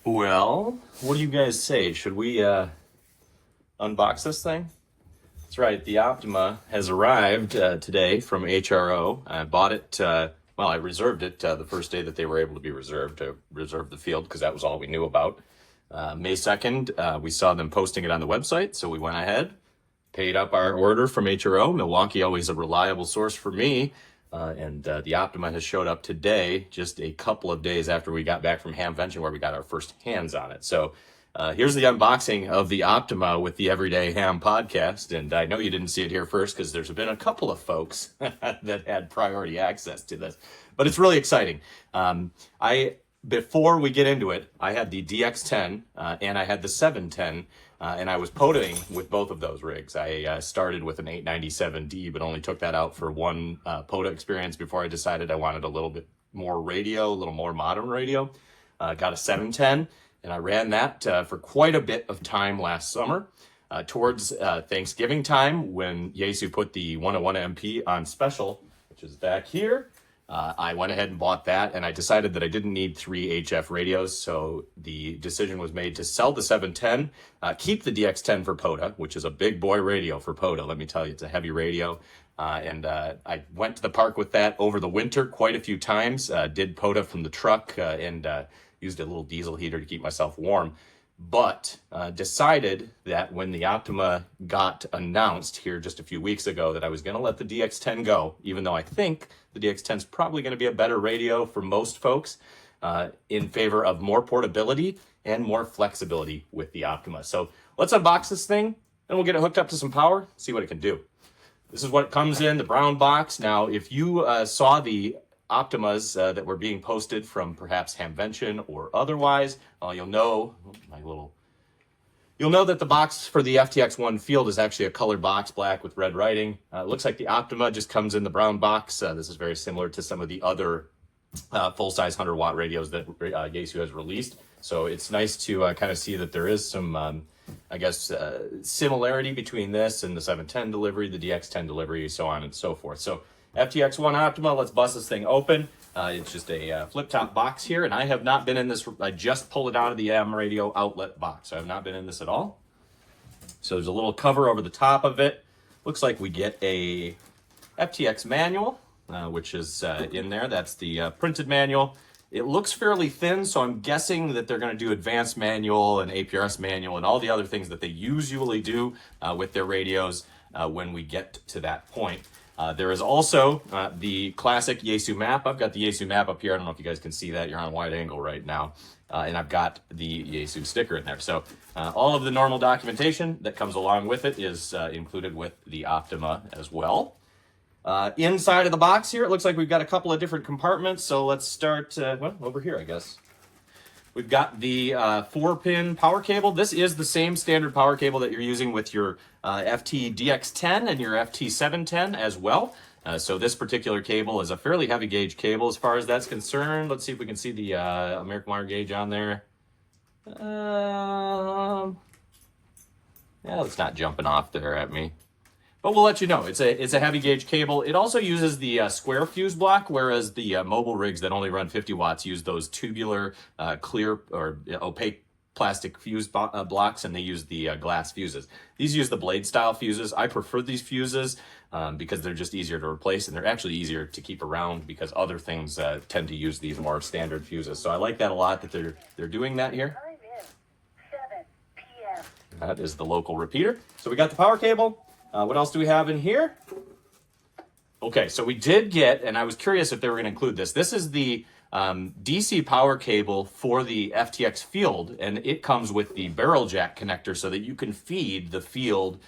Well, what do you guys say? Should we unbox this thing? That's right, the Optima has arrived today from HRO. I bought it, well, I reserved it the first day that they were able to be reserved, to reserve the field, because that was all we knew about. May 2nd, we saw them posting it on the website, so we went ahead, paid up our order from HRO. Milwaukee, always a reliable source for me. And the Optima has showed up today, just a couple of days after we got back from Hamvention, where we got our first hands on it. So here's the unboxing of the Optima with the Everyday Ham podcast. And I know you didn't see it here first because there's been a couple of folks that had priority access to this, but it's really exciting. Before we get into it, I had the DX10 and I had the 710. And I was POTAing with both of those rigs. I started with an 897D, but only took that out for one POTA experience before I decided I wanted a little bit more radio, a little more modern radio. Got a 710, and I ran that for quite a bit of time last summer. Towards Thanksgiving time, when YAESU put the 101 MP on special, which is back here, I went ahead and bought that, and I decided that I didn't need 3 HF radios, so the decision was made to sell the 710, keep the DX10 for POTA, which is a big boy radio for POTA. Let me tell you, it's a heavy radio, and I went to the park with that over the winter quite a few times, did POTA from the truck, and used a little diesel heater to keep myself warm. But decided that when the Optima got announced here just a few weeks ago that I was going to let the DX10 go, even though I think the DX10 is probably going to be a better radio for most folks, in favor of more portability and more flexibility with the Optima. So let's unbox this thing, and we'll get it hooked up to some power, see what it can do. This is what comes in the brown box. Now, if you saw the Optimas that were being posted from perhaps Hamvention or otherwise, you'll know that the box for the FTX-1 field is actually a colored box, black with red writing. It looks like the Optima just comes in the brown box. This is very similar to some of the other full-size 100-watt radios that YAESU has released. So it's nice to kind of see that there is some, similarity between this and the 710 delivery, the DX10 delivery, so on and so forth. So FTX-1 Optima, let's bust this thing open. It's just a flip-top box here, and I have not been in this. I just pulled it out of the AM radio outlet box. So I have not been in this at all. So there's a little cover over the top of it. Looks like we get a FTX manual, which is in there. That's the printed manual. It looks fairly thin, so I'm guessing that they're going to do advanced manual and APRS manual and all the other things that they usually do with their radios when we get to that point. There is also the classic YAESU map. I've got the YAESU map up here. I don't know if you guys can see that. You're on wide angle right now. And I've got the YAESU sticker in there. So all of the normal documentation that comes along with it is included with the Optima as well. Inside of the box here, it looks like we've got a couple of different compartments. So let's start, over here, I guess. We've got the 4-pin power cable. This is the same standard power cable that you're using with your FT-DX10 and your FT-710 as well. So this particular cable is a fairly heavy gauge cable as far as that's concerned. Let's see if we can see the American wire gauge on there. Yeah, it's not jumping off there at me. But we'll let you know, it's a heavy gauge cable. It also uses the square fuse block, whereas the mobile rigs that only run 50 watts use those tubular, clear or opaque plastic fuse blocks, and they use the glass fuses. These use the blade style fuses. I prefer these fuses because they're just easier to replace, and they're actually easier to keep around because other things tend to use these more standard fuses. So I like that a lot that they're doing that here. 7 p.m. That is the local repeater. So we got the power cable. What else do we have in here? Okay, so we did get, and I was curious if they were going to include this. This is the DC power cable for the FTX field, and it comes with the barrel jack connector so that you can feed the field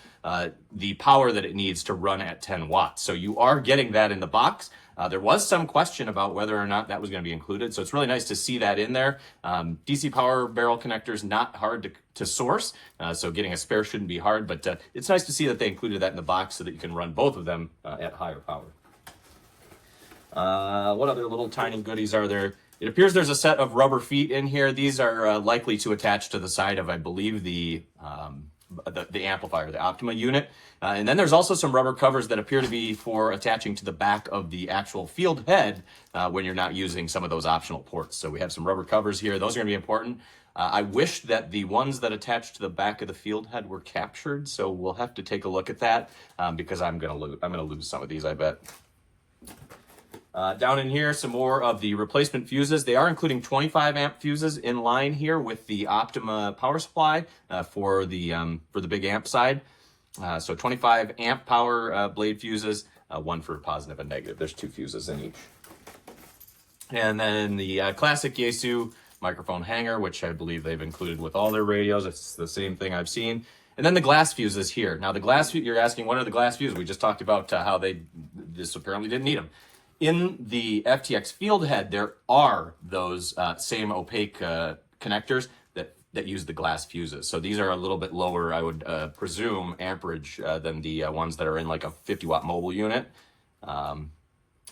the power that it needs to run at 10 watts. So you are getting that in the box. There was some question about whether or not that was going to be included, so it's really nice to see that in there. DC power barrel connectors, not hard to source, so getting a spare shouldn't be hard, but it's nice to see that they included that in the box so that you can run both of them at higher power. What other little tiny goodies are there? It appears there's a set of rubber feet in here. These are likely to attach to the side of, I believe, the the amplifier, the Optima unit. And then there's also some rubber covers that appear to be for attaching to the back of the actual field head when you're not using some of those optional ports. So we have some rubber covers here. Those are going to be important. I wish that the ones that attach to the back of the field head were captured, so we'll have to take a look at that because I'm gonna lose some of these, I bet. Down in here, some more of the replacement fuses. They are including 25 amp fuses in line here with the Optima power supply for the big amp side. So 25 amp power blade fuses, one for positive and negative. There's 2 fuses in each. And then the classic YAESU microphone hanger, which I believe they've included with all their radios. It's the same thing I've seen. And then the glass fuses here. Now the glass, you're asking, what are the glass fuses? We just talked about how they just apparently didn't need them. In the FTX field head, there are those same opaque connectors that use the glass fuses. So these are a little bit lower, I would presume, amperage than the ones that are in like a 50-watt mobile unit.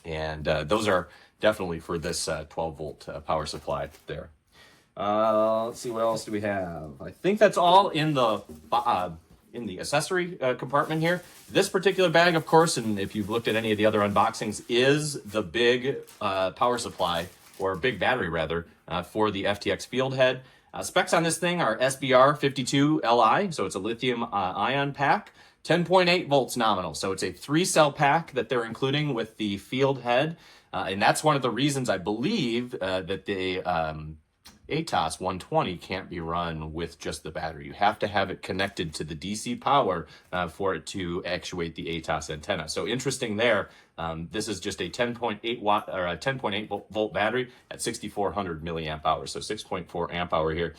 And those are definitely for this 12-volt power supply there. Let's see, what else do we have? I think that's all in the accessory compartment here. This particular bag, of course, and if you've looked at any of the other unboxings, is the big power supply, or big battery rather, for the FTX field head. Specs on this thing are SBR52Li, so it's a lithium ion pack, 10.8 volts nominal. So it's a 3-cell pack that they're including with the field head. And that's one of the reasons I believe that the ATOS 120 can't be run with just the battery. You have to have it connected to the DC power for it to actuate the ATOS antenna. So interesting there. This is just a 10.8 watt or a 10.8 volt battery at 6,400 milliamp hours. So 6.4 amp hour here.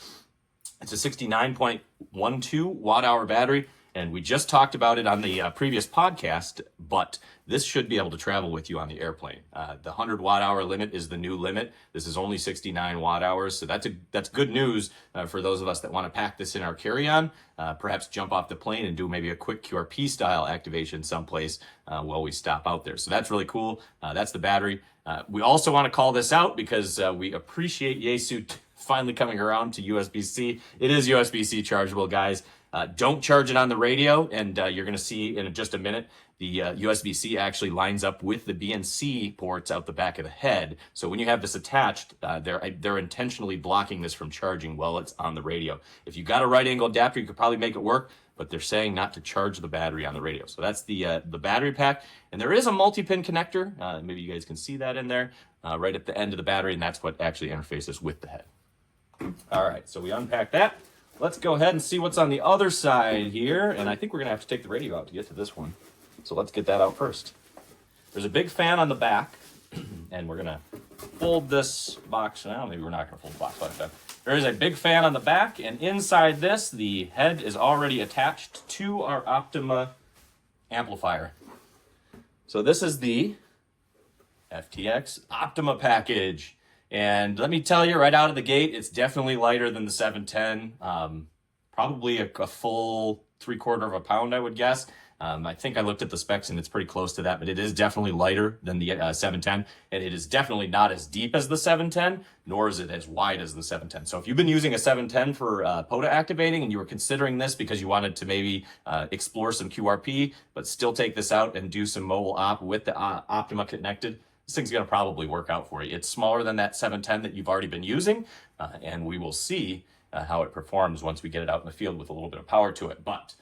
It's a 69.12 watt hour battery. And we just talked about it on the previous podcast, but this should be able to travel with you on the airplane. The 100 watt hour limit is the new limit. This is only 69 watt hours. So that's good news for those of us that want to pack this in our carry-on, perhaps jump off the plane and do maybe a quick QRP style activation someplace while we stop out there. So that's really cool. That's the battery. We also want to call this out because we appreciate YAESU finally coming around to USB-C. It is USB-C chargeable, guys. Don't charge it on the radio, and you're going to see in just a minute the USB-C actually lines up with the BNC ports out the back of the head. So when you have this attached, they're intentionally blocking this from charging while it's on the radio. If you got a right angle adapter, you could probably make it work, but they're saying not to charge the battery on the radio. So that's the battery pack, and there is a multi-pin connector. Maybe you guys can see that in there right at the end of the battery, and that's what actually interfaces with the head. All right, so we unpack that. Let's go ahead and see what's on the other side here. And I think we're going to have to take the radio out to get to this one. So let's get that out first. There's a big fan on the back. And we're going to fold this box. Now, maybe we're not going to fold the box like that. There is a big fan on the back. And inside this, the head is already attached to our Optima amplifier. So this is the FTX Optima package. And let me tell you right out of the gate, it's definitely lighter than the 710. Probably a full 3/4 pound, I would guess. I think I looked at the specs and it's pretty close to that, but it is definitely lighter than the 710. And it is definitely not as deep as the 710, nor is it as wide as the 710. So if you've been using a 710 for POTA activating and you were considering this because you wanted to maybe explore some QRP, but still take this out and do some mobile op with the Optima connected, this thing's going to probably work out for you. It's smaller than that 710 that you've already been using, and we will see how it performs once we get it out in the field with a little bit of power to it. But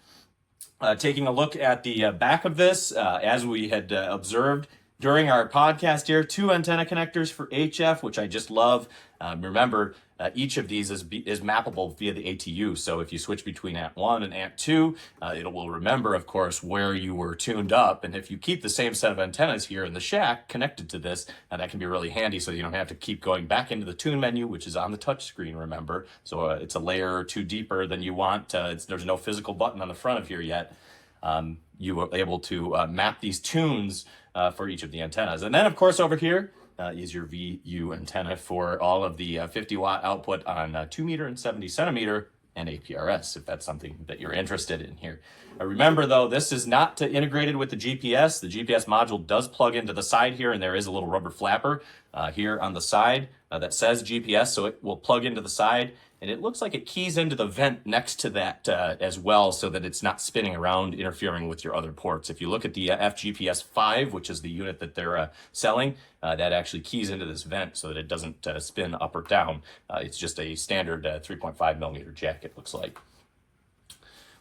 taking a look at the back of this, as we had observed during our podcast here, 2 antenna connectors for HF, which I just love. Remember, each of these is mappable via the ATU. So if you switch between ANT 1 and ANT 2, it will remember, of course, where you were tuned up. And if you keep the same set of antennas here in the shack connected to this, that can be really handy so you don't have to keep going back into the tune menu, which is on the touch screen, remember. So it's a layer or 2 deeper than you want. There's no physical button on the front of here yet. You were able to map these tunes for each of the antennas. And then, of course, over here, is your VU antenna for all of the 50-watt output on 2 meter and 70 centimeter and APRS, if that's something that you're interested in here. Remember, though, this is not integrated with the GPS. The GPS module does plug into the side here, and there is a little rubber flapper here on the side that says GPS, so it will plug into the side, and it looks like it keys into the vent next to that as well, so that it's not spinning around, interfering with your other ports. If you look at the FGPS-5, which is the unit that they're selling, that actually keys into this vent so that it doesn't spin up or down. It's just a standard 3.5 millimeter jack, it looks like.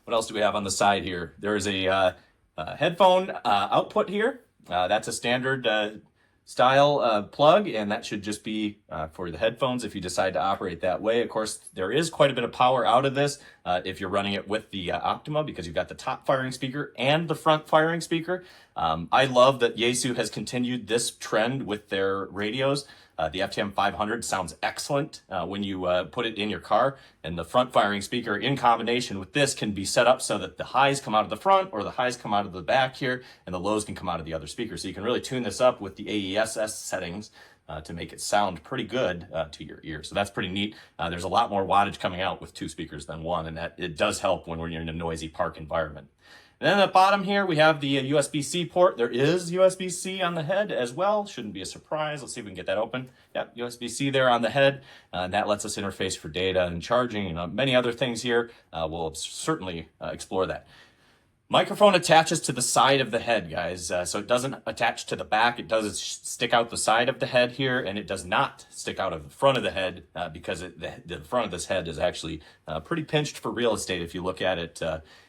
What else do we have on the side here? There is a headphone output here. That's a standard style plug, and that should just be for the headphones if you decide to operate that way. Of course, there is quite a bit of power out of this if you're running it with the Optima, because you've got the top firing speaker and the front firing speaker. I love that YAESU has continued this trend with their radios. The FTM-500 sounds excellent when you put it in your car, and the front firing speaker in combination with this can be set up so that the highs come out of the front or the highs come out of the back here, and the lows can come out of the other speaker. So you can really tune this up with the AESS settings to make it sound pretty good to your ear. So that's pretty neat. There's a lot more wattage coming out with two speakers than one, and that it does help when we're in a noisy park environment. And then at the bottom here, we have the USB-C port. There is USB-C on the head as well. Shouldn't be a surprise. Let's see if we can get that open. Yep, USB-C there on the head. And that lets us interface for data and charging and many other things here. We'll certainly explore that. Microphone attaches to the side of the head, guys. So it doesn't attach to the back. It does stick out the side of the head here, and it does not stick out of the front of the head because the front of this head is actually pretty pinched for real estate if you look at it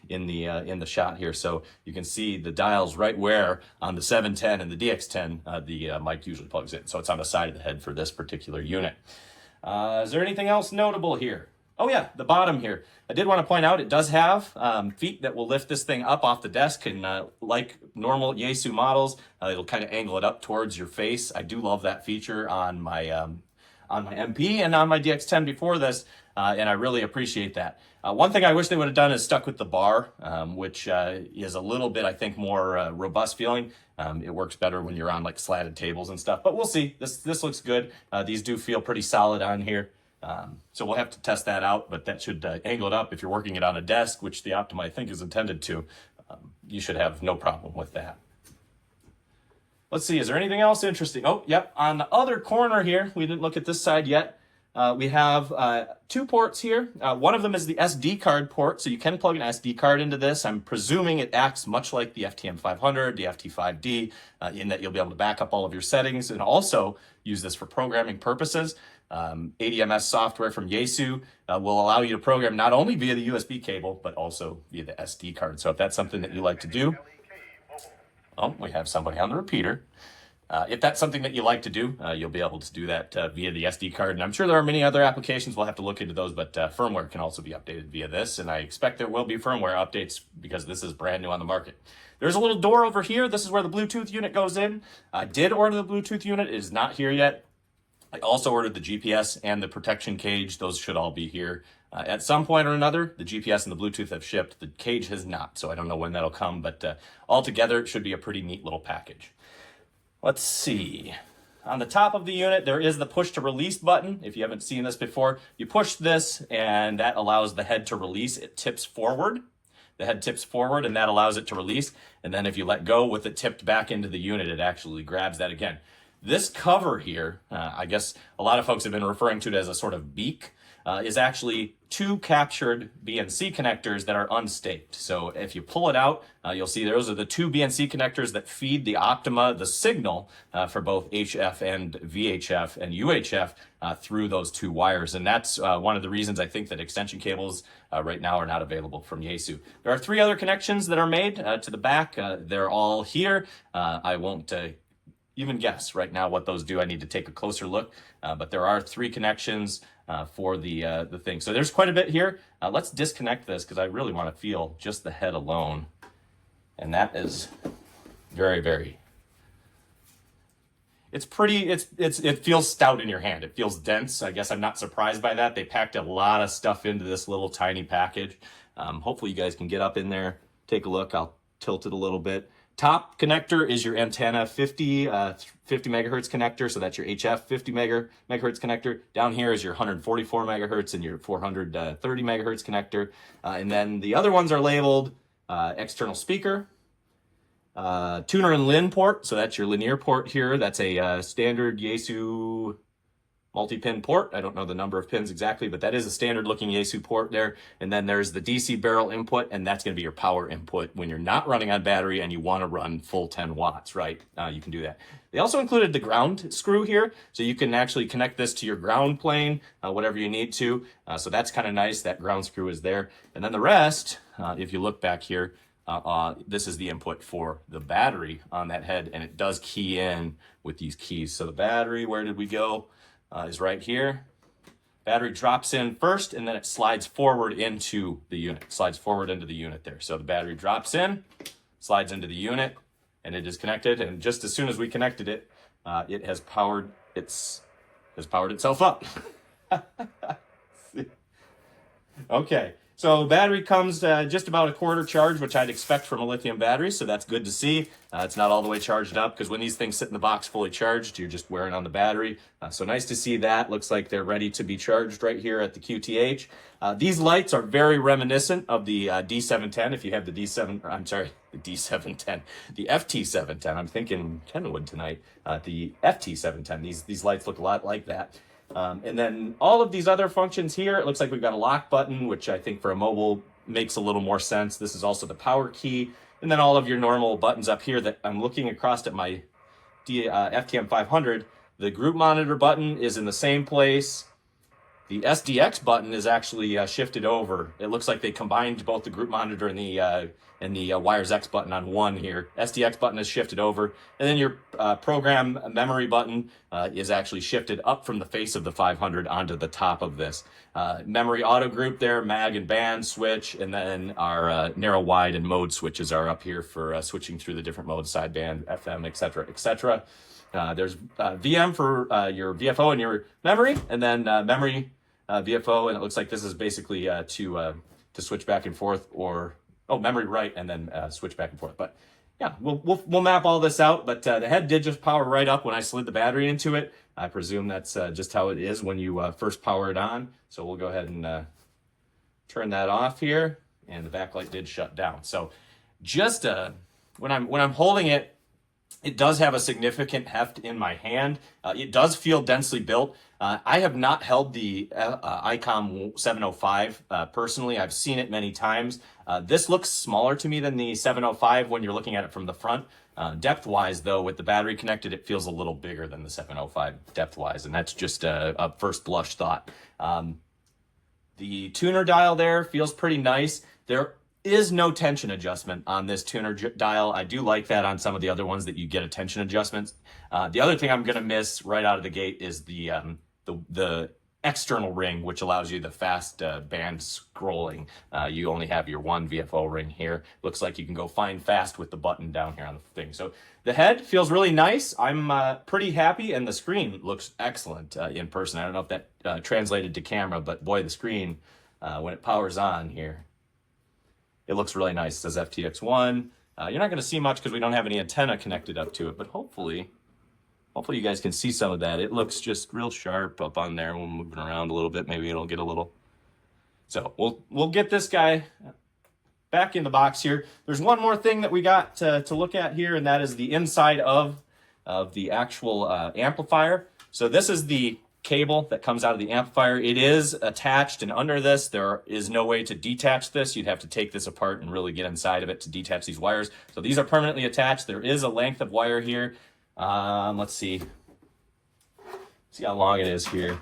in the shot here. So you can see the dials right where on the 710 and the DX10 the mic usually plugs in. So it's on the side of the head for this particular unit. Is there anything else notable here? Oh yeah, the bottom here. I did want to point out it does have feet that will lift this thing up off the desk, and like normal YAESU models, it'll kind of angle it up towards your face. I do love that feature on my MP and on my DX10 before this, and I really appreciate that. One thing I wish they would have done is stuck with the bar, which is a little bit, I think, more robust feeling. It works better when you're on like slatted tables and stuff, but we'll see. This looks good. These do feel pretty solid on here. So we'll have to test that out, but that should angle it up. If you're working it on a desk, which the Optima I think is intended to, you should have no problem with that. Let's see, is there anything else interesting? Oh, yep, on the other corner here, we didn't look at this side yet. We have two ports here. One of them is the SD card port, so you can plug an SD card into this. I'm presuming it acts much like the FTM-500, the FT-5D, in that you'll be able to back up all of your settings and also use this for programming purposes. ADMS software from YAESU will allow you to program not only via the USB cable, but also via the SD card. So if that's something that you like to do, oh, we have somebody on the repeater. If that's something that you like to do, you'll be able to do that via the SD card. And I'm sure there are many other applications. We'll have to look into those, but firmware can also be updated via this. And I expect there will be firmware updates because this is brand new on the market. There's a little door over here. This is where the Bluetooth unit goes in. I did order the Bluetooth unit. It is not here yet. I also ordered the GPS and the protection cage. Those should all be here. At some point or another, the GPS and the Bluetooth have shipped. The cage has not, so I don't know when that'll come, but altogether, it should be a pretty neat little package. Let's see. On the top of the unit, there is the push to release button. If you haven't seen this before, you push this and that allows the head to release. It tips forward. The head tips forward and that allows it to release. And then if you let go with it tipped back into the unit, it actually grabs that again. This cover here, I guess a lot of folks have been referring to it as a sort of beak, is actually two captured BNC connectors that are unstaked. So if you pull it out, you'll see those are the two BNC connectors that feed the Optima the signal for both HF and VHF and UHF through those two wires. And that's one of the reasons I think that extension cables right now are not available from YAESU. There are three other connections that are made to the back. They're all here. I won't even guess right now what those do. I need to take a closer look, but there are three connections for the thing. So there's quite a bit here. Let's disconnect this because I really want to feel just the head alone. And that is very, very, it's pretty, it feels stout in your hand. It feels dense. I guess I'm not surprised by that. They packed a lot of stuff into this little tiny package. Hopefully you guys can get up in there, take a look. I'll tilt it a little bit. Top connector is your antenna 50 megahertz connector, so that's your HF 50 megahertz connector. Down here is your 144 megahertz and your 430 megahertz connector. And then the other ones are labeled external speaker, Tuner and Lin port, so that's your linear port here. That's a standard YAESU multi-pin port. I don't know the number of pins exactly, but that is a standard looking YAESU port there. And then there's the DC barrel input, and that's going to be your power input when you're not running on battery and you want to run full 10 watts, right? You can do that. They also included the ground screw here, so you can actually connect this to your ground plane, whatever you need to. So that's kind of nice. That ground screw is there. And then the rest, if you look back here, this is the input for the battery on that head, and it does key in with these keys. So the battery, where did we go? Is right here. Battery drops in first, and then it slides forward into the unit. Slides forward into the unit there. So the battery drops in, slides into the unit, and it is connected. And just as soon as we connected it, it has powered itself up. Okay. So the battery comes just about a quarter charge, which I'd expect from a lithium battery, so that's good to see. It's not all the way charged up, because when these things sit in the box fully charged, you're just wearing on the battery. So nice to see that. Looks like they're ready to be charged right here at the QTH. These lights are very reminiscent of the D710. If you have the the D710, the FT-710. I'm thinking Kenwood tonight. The FT-710. These lights look a lot like that. And then all of these other functions here, it looks like we've got a lock button, which I think for a mobile makes a little more sense. This is also the power key. And then all of your normal buttons up here that I'm looking across at my FTM500. The group monitor button is in the same place. The SDX button is actually shifted over. It looks like they combined both the group monitor and the Wires X button on one here. SDX button is shifted over, and then your program memory button is actually shifted up from the face of the 500 onto the top of this. Memory auto group there, mag and band switch, and then our narrow, wide, and mode switches are up here for switching through the different modes, sideband, FM, etc., etc. There's VM for your VFO and your memory, and then memory VFO, and it looks like this is basically to switch back and forth, or memory right, and then switch back and forth. But yeah, we'll map all this out. But the head did just power right up when I slid the battery into it. I presume that's just how it is when you first power it on. So we'll go ahead and turn that off here, and the backlight did shut down. So just when I'm holding it, it does have a significant heft in my hand. It does feel densely built. I have not held the ICOM 705 personally. I've seen it many times. This looks smaller to me than the 705 when you're looking at it from the front. Depth-wise, though, with the battery connected, it feels a little bigger than the 705 depth-wise, and that's just a first blush thought. The tuner dial there feels pretty nice. There is no tension adjustment on this tuner dial. I do like that on some of the other ones that you get a tension adjustments. The other thing I'm going to miss right out of the gate is the external ring, which allows you the fast band scrolling. You only have your one VFO ring here. Looks like you can go fine fast with the button down here on the thing. So the head feels really nice. I'm pretty happy, and the screen looks excellent in person. I don't know if that translated to camera, but boy, the screen, when it powers on here, it looks really nice. It says FTX-1. You're not going to see much because we don't have any antenna connected up to it, but hopefully you guys can see some of that. It looks just real sharp up on there. We'll move it around a little bit. Maybe it'll get a little. So we'll get this guy back in the box here. There's one more thing that we got to look at here, and that is the inside of the actual amplifier. So this is the cable that comes out of the amplifier. It is attached, and under this there is no way to detach this. You'd have to take this apart and really get inside of it to detach these wires. So these are permanently attached. There is a length of wire here. Let's see how long it is here.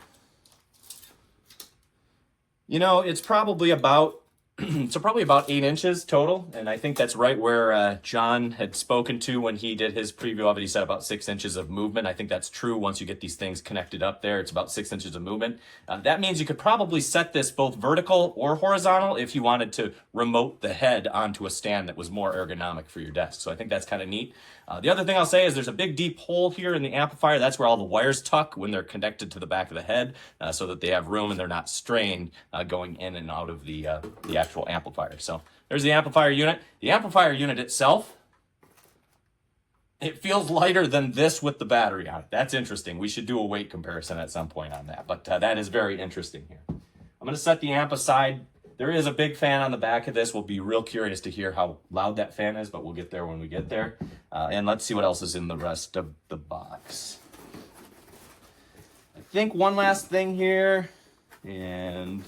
You know, it's probably about 8 inches total, and I think that's right where John had spoken to when he did his preview of it. He said about 6 inches of movement. I think that's true. Once you get these things connected up there, it's about 6 inches of movement. That means you could probably set this both vertical or horizontal if you wanted to remote the head onto a stand that was more ergonomic for your desk. So I think that's kind of neat. The other thing I'll say is there's a big deep hole here in the amplifier. That's where all the wires tuck when they're connected to the back of the head, so that they have room and they're not strained going in and out of the actual amplifier. So there's the amplifier unit. The amplifier unit itself, it feels lighter than this with the battery on it. That's interesting. We should do a weight comparison at some point on that, but that is very interesting here. I'm going to set the amp aside. There is a big fan on the back of this. We'll be real curious to hear how loud that fan is, but we'll get there when we get there. And let's see what else is in the rest of the box. I think one last thing here, and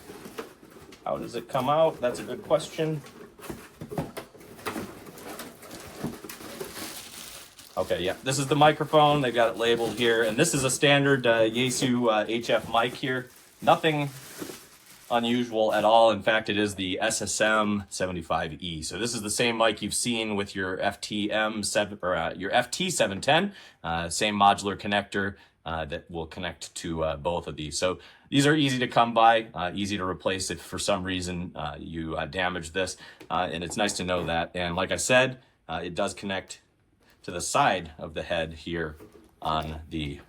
how does it come out? That's a good question. Okay, yeah, this is the microphone. They've got it labeled here, and this is a standard YAESU HF mic here. Nothing unusual at all. In fact, it is the SSM75E. So this is the same mic you've seen with your FT-7 or your FT-710, same modular connector that will connect to both of these. So these are easy to come by, easy to replace if for some reason you damage this, and it's nice to know that. And like I said, it does connect to the side of the head here on the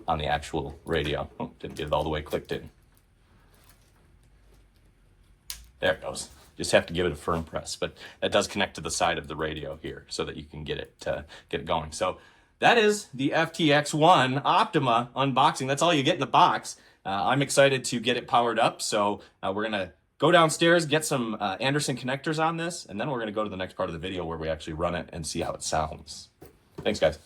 actual radio. Oh, didn't get it all the way clicked in. There it goes. Just have to give it a firm press, but that does connect to the side of the radio here so that you can get it going. So that is the FTX-1 Optima unboxing. That's all you get in the box. I'm excited to get it powered up. So we're gonna go downstairs, get some Anderson connectors on this, and then we're gonna go to the next part of the video where we actually run it and see how it sounds. Thanks, guys.